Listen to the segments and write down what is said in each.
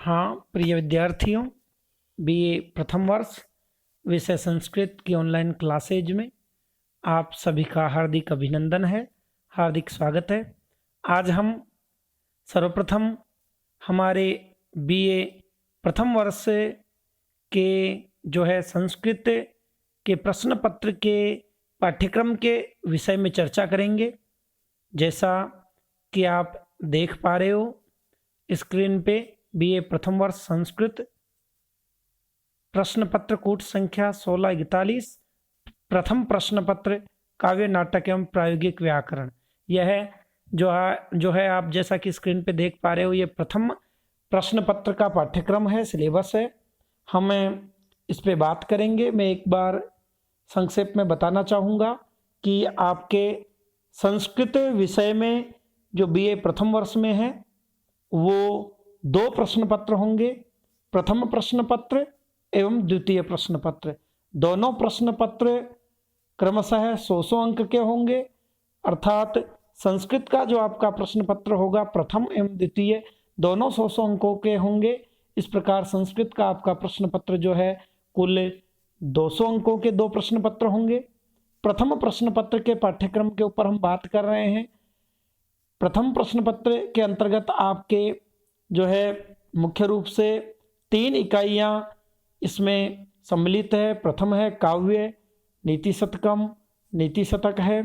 हाँ, प्रिय विद्यार्थियों, बीए प्रथम वर्ष विषय संस्कृत की ऑनलाइन क्लासेज में आप सभी का हार्दिक अभिनंदन है, हार्दिक स्वागत है। आज हम सर्वप्रथम हमारे बीए प्रथम वर्ष के जो है संस्कृत के प्रश्न पत्र के पाठ्यक्रम के विषय में चर्चा करेंगे। जैसा कि आप देख पा रहे हो स्क्रीन पे बीए प्रथम वर्ष संस्कृत प्रश्न पत्र कूट संख्या 1641 प्रथम प्रश्न पत्र काव्य नाटक एवं प्रायोगिक व्याकरण। यह जो है आप जैसा कि स्क्रीन पे देख पा रहे हो, ये प्रथम प्रश्न पत्र का पाठ्यक्रम है, सिलेबस है। हम इस पे बात करेंगे। मैं एक बार संक्षेप में बताना चाहूँगा कि आपके संस्कृत विषय में जो बीए प्रथम वर्ष में है वो 2 प्रश्न पत्र होंगे, प्रथम प्रश्न पत्र एवं द्वितीय प्रश्न पत्र। दोनों प्रश्न पत्र क्रमशः 100 अंक के होंगे, अर्थात संस्कृत का जो आपका प्रश्न पत्र होगा प्रथम एवं द्वितीय दोनों 100 अंकों के होंगे। इस प्रकार संस्कृत का आपका प्रश्न पत्र जो है कुल 200 अंकों के 2 प्रश्न पत्र होंगे। प्रथम प्रश्न पत्र के पाठ्यक्रम के ऊपर हम बात कर रहे हैं। प्रथम प्रश्न पत्र के अंतर्गत आपके जो है मुख्य रूप से 3 इकाइयाँ इसमें सम्मिलित है। प्रथम है काव्य, नीति शतकम, नीति शतक है।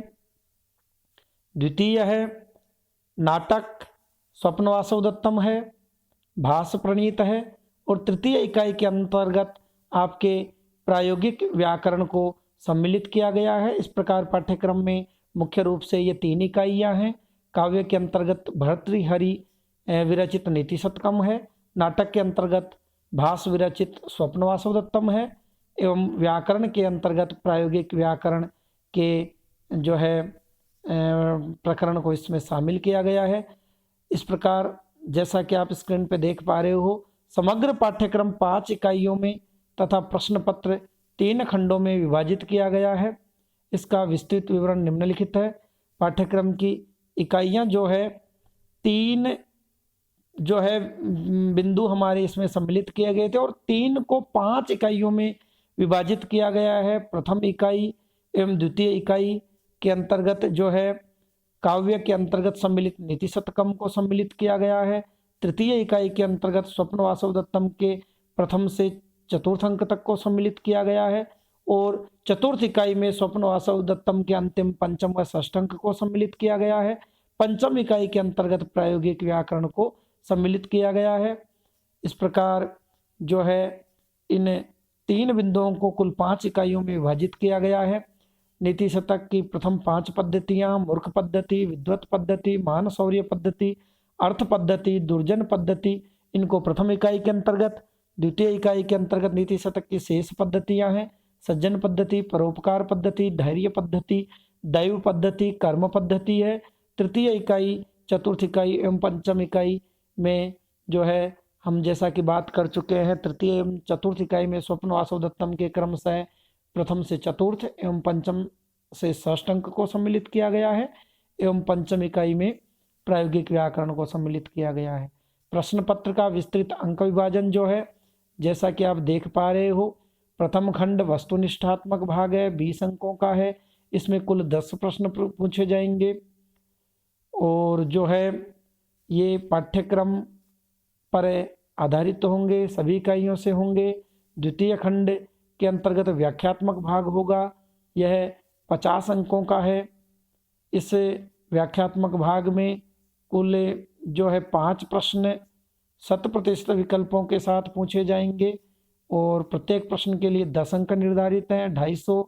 द्वितीय है नाटक, स्वप्न वासव दत्तम है, भास प्रणीत है। और तृतीय इकाई के अंतर्गत आपके प्रायोगिक व्याकरण को सम्मिलित किया गया है। इस प्रकार पाठ्यक्रम में मुख्य रूप से ये 3 इकाइयाँ हैं। काव्य के अंतर्गत भर्तृहरि विरचित नीति शतकम है, नाटक के अंतर्गत भास विरचित स्वप्न वासव दत्तम है एवं व्याकरण के अंतर्गत प्रायोगिक व्याकरण के जो है प्रकरण को इसमें शामिल किया गया है। इस प्रकार जैसा कि आप स्क्रीन पे देख पा रहे हो, समग्र पाठ्यक्रम 5 इकाइयों में तथा प्रश्न पत्र 3 खंडों में विभाजित किया गया है। इसका विस्तृत विवरण निम्नलिखित है। पाठ्यक्रम की इकाइयाँ जो है 3 जो है बिंदु हमारे इसमें सम्मिलित किए गए थे और 3 को 5 इकाइयों में विभाजित किया गया है। प्रथम इकाई एवं द्वितीय इकाई के अंतर्गत जो है काव्य के अंतर्गत सम्मिलित नीति शतकम को सम्मिलित किया गया है। तृतीय इकाई के अंतर्गत स्वप्न वासव दत्तम के प्रथम से चतुर्थ अंक तक को सम्मिलित किया गया है और चतुर्थ इकाई में स्वप्न वासव दत्तम के अंतिम पंचम व षष्ठ अंक को सम्मिलित किया गया है। पंचम इकाई के अंतर्गत प्रायोगिक व्याकरण को सम्मिलित किया गया है। इस प्रकार जो है इन 3 बिंदुओं को कुल 5 इकाइयों में विभाजित किया गया है। नीति शतक की प्रथम 5 पद्धतियाँ मूर्ख पद्धति, विद्वत पद्धति, मान शौर्य पद्धति, अर्थ पद्धति, दुर्जन पद्धति, इनको प्रथम इकाई के अंतर्गत। द्वितीय इकाई के अंतर्गत नीति शतक की शेष पद्धतियाँ हैं सज्जन पद्धति, परोपकार पद्धति, धैर्य पद्धति, दैव पद्धति, कर्म पद्धति है। तृतीय इकाई, चतुर्थ इकाई एवं पंचम इकाई में जो है हम जैसा कि बात कर चुके हैं, तृतीय एवं चतुर्थ इकाई में स्वप्न वासव दत्तम के क्रम से प्रथम से चतुर्थ एवं पंचम से षष्ठ अंक को सम्मिलित किया गया है एवं पंचम इकाई में प्रायोगिक व्याकरण को सम्मिलित किया गया है। प्रश्न पत्र का विस्तृत अंक विभाजन जो है जैसा कि आप देख पा रहे हो, प्रथम खंड वस्तुनिष्ठात्मक भाग है, 20 अंकों का है। इसमें कुल 10 प्रश्न पूछे जाएंगे और जो है ये पाठ्यक्रम पर आधारित होंगे, सभी इकाइयों से होंगे। द्वितीय खंड के अंतर्गत व्याख्यात्मक भाग होगा, यह 50 अंकों का है। इस व्याख्यात्मक भाग में कुल जो है 5 प्रश्न 100% विकल्पों के साथ पूछे जाएंगे और प्रत्येक प्रश्न के लिए 10 अंक निर्धारित हैं। 250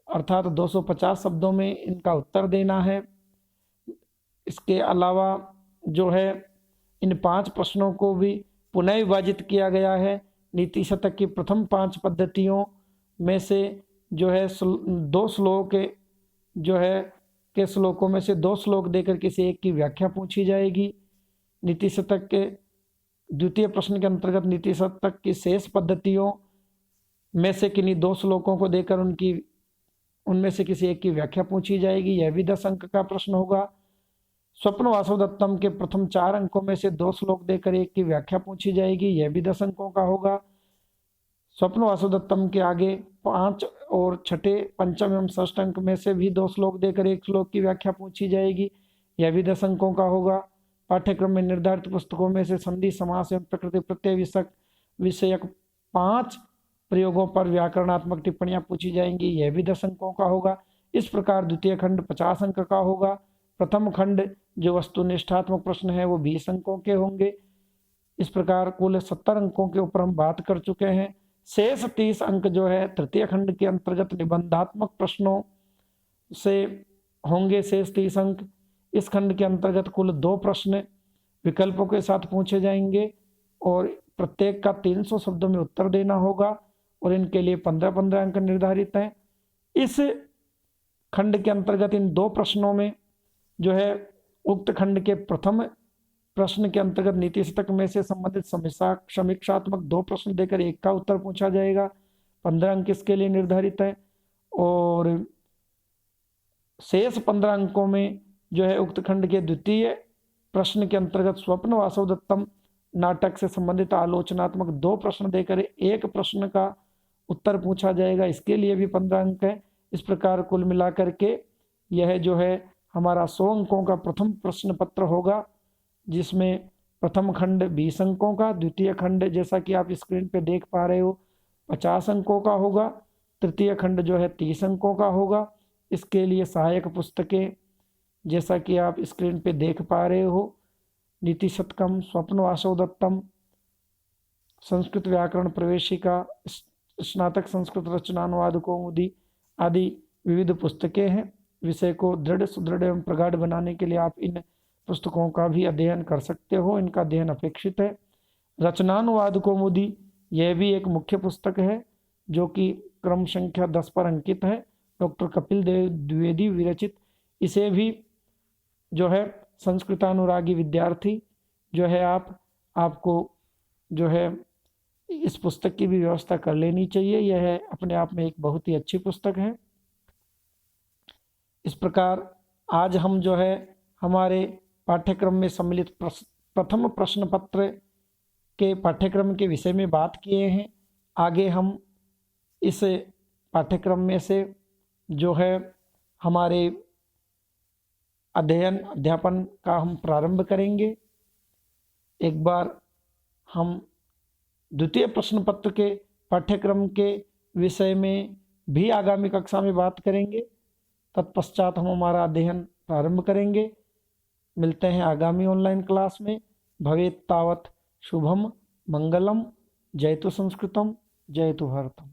अर्थात 250 शब्दों में इनका उत्तर देना है। इसके अलावा जो है इन 5 प्रश्नों को भी पुनः विभाजित किया गया है। नीति शतक की प्रथम 5 पद्धतियों में से जो है 2 श्लोक जो है के श्लोकों में से 2 श्लोक देकर किसी एक की व्याख्या पूछी जाएगी। नीति शतक के द्वितीय प्रश्न के अंतर्गत नीति शतक की शेष पद्धतियों में से किन्हीं 2 श्लोकों को देकर उनमें से किसी एक की व्याख्या पूछी जाएगी। यह भी 10 अंक का प्रश्न होगा। स्वप्न वासुदत्तम के प्रथम 4 अंकों में से 2 श्लोक देकर एक की व्याख्या पूछी जाएगी, यह भी 10 अंकों का होगा। स्वप्न वासुदत्तम के आगे 5 और छठे, पंचम एवं षष्ठ अंक में से भी 2 श्लोक देकर एक श्लोक की व्याख्या पूछी जाएगी, यह भी 10 अंकों का होगा। पाठ्यक्रम में निर्धारित पुस्तकों में से संधि, समास एवं प्रकृति प्रत्यय विषयक 5 प्रयोगों पर व्याकरणात्मक टिप्पणियां पूछी जाएंगी, यह भी 10 अंकों का होगा। इस प्रकार द्वितीय खंड 50 अंक का होगा। प्रथम खंड जो वस्तुनिष्ठात्मक प्रश्न है वो 20 अंकों के होंगे। इस प्रकार कुल 70 अंकों के ऊपर हम बात कर चुके हैं। शेष 30 अंक जो है तृतीय खंड के अंतर्गत निबंधात्मक प्रश्नों से होंगे शेष 30 अंक। इस खंड के अंतर्गत कुल 2 प्रश्न विकल्पों के साथ पूछे जाएंगे और प्रत्येक का 300 शब्दों में उत्तर देना होगा और इनके लिए 15-15 अंक निर्धारित हैं। इस खंड के अंतर्गत इन 2 प्रश्नों में जो है उक्त खंड के प्रथम प्रश्न के अंतर्गत नीति शतक में से संबंधित समीक्षात्मक 2 प्रश्न देकर एक का उत्तर पूछा जाएगा, 15 अंक इसके लिए निर्धारित है। और शेष 15 अंकों में जो है उक्त खंड के द्वितीय प्रश्न के अंतर्गत स्वप्न वासुदत्तम नाटक से संबंधित आलोचनात्मक 2 प्रश्न देकर एक प्रश्न का उत्तर पूछा जाएगा, इसके लिए भी 15 अंक है। इस प्रकार कुल मिलाकर के यह जो है हमारा 100 अंकों का प्रथम प्रश्न पत्र होगा, जिसमें प्रथम खंड 20 अंकों का, द्वितीय खंड जैसा कि आप स्क्रीन पे देख पा रहे हो 50 अंकों का होगा, तृतीय खंड जो है 30 अंकों का होगा। इसके लिए सहायक पुस्तकें जैसा कि आप स्क्रीन पे देख पा रहे हो, नीति शतकम, स्वप्न वासुदत्तम, संस्कृत व्याकरण प्रवेशिका, स्नातक संस्कृत रचनानुवाद कौमुदी आदि विविध पुस्तकें हैं। विषय को दृढ़, सुदृढ़ एवं प्रगाढ़ बनाने के लिए आप इन पुस्तकों का भी अध्ययन कर सकते हो, इनका अध्ययन अपेक्षित है। रचनानुवाद कौमुदी यह भी एक मुख्य पुस्तक है जो कि क्रम संख्या 10 पर अंकित है, डॉक्टर कपिल देव द्विवेदी विरचित। इसे भी जो है संस्कृतानुरागी विद्यार्थी जो है आपको जो है इस पुस्तक की भी व्यवस्था कर लेनी चाहिए। यह अपने आप में एक बहुत ही अच्छी पुस्तक है। इस प्रकार आज हम जो है हमारे पाठ्यक्रम में सम्मिलित प्रथम प्रश्न पत्र के पाठ्यक्रम के विषय में बात किए हैं। आगे हम इस पाठ्यक्रम में से जो है हमारे अध्यापन का हम प्रारंभ करेंगे। एक बार हम द्वितीय प्रश्न पत्र के पाठ्यक्रम के विषय में भी आगामी कक्षा में बात करेंगे। तत्पश्चात हम हमारा अध्ययन प्रारंभ करेंगे। मिलते हैं आगामी ऑनलाइन क्लास में। भवेत् तावत् शुभम मंगलम। जयतु संस्कृतम, जयतु भारतम।